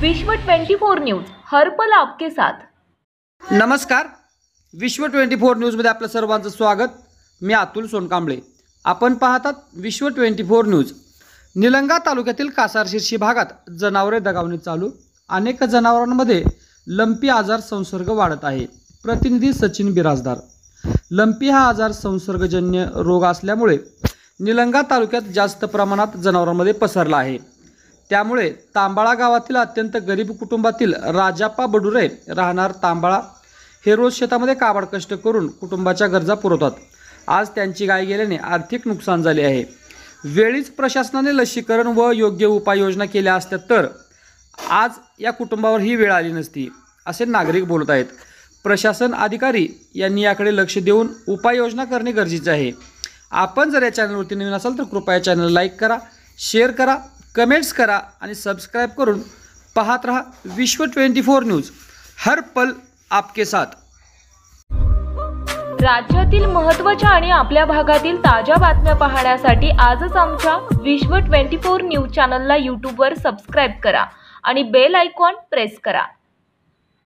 विश्व 24 न्यूज हर पल आपके साथ। नमस्कार, विश्व 24 न्यूजमध्ये आपलं सर्वांचं स्वागत। मी अतुल सोनकांबळे। आपण पाहतात विश्व 24 न्यूज। निलंगा तालुक्यातील कासारशिरशी भागात जनावरे दगावणी चालू। अनेक जनावरांमध्ये लंपी आजार संसर्ग वाढत आहे। प्रतिनिधी सचिन बिराजदार। लंपी हा आजार संसर्गजन्य रोग असल्यामुळे निलंगा तालुक्यात जास्त प्रमाणात जनावरांमध्ये पसरला आहे। त्यामुळे तांबाळा गावातील अत्यंत गरीब कुटुंबातील राजाप्पा बडुरे राहणार तांबाळा हे रोज शेतामध्ये काबाड कष्ट करून कुटुंबाच्या गरजा पुरवतात। आज त्यांची गाय गेल्याने आर्थिक नुकसान झाले आहे। वेळीच प्रशासनाने लसीकरण व योग्य उपाययोजना केल्या असत्या तर आज या कुटुंबावर ही वेळ आली नसती, असे नागरिक बोलत आहेत। प्रशासन अधिकारी यांनी याकडे लक्ष देऊन उपाययोजना करणे गरजेचे आहे। आपण जर या चॅनलवरती नवीन असाल तर कृपया चॅनल लाईक करा, शेअर करा, कमेंट्स करा आणि सबस्क्राइब करून पाहत रहा विश्व 24 न्यूज, हर पल आपके साथ। राज्यातील महत्त्वाच्या आणि आपल्या भागातील ताज्या बातम्या पाहण्यासाठी आजच आमच्या विश्व 24 न्यूज चॅनलला YouTube वर सबस्क्राइब करा आणि बेल आयकॉन प्रेस करा।